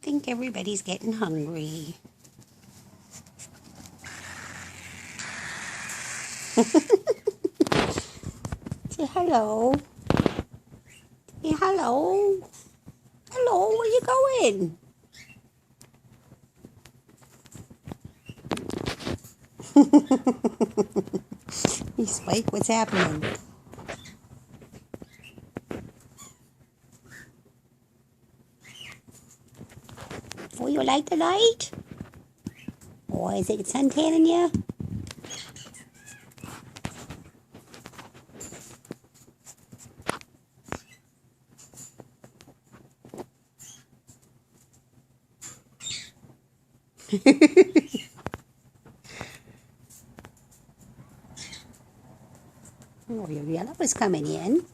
I think everybody's getting hungry. Say hello. Say hello. Hello, where you going? Hey, Spike, what's happening? Oh, you like the light? Oh, is it suntanning you? Oh, your yellow is coming in.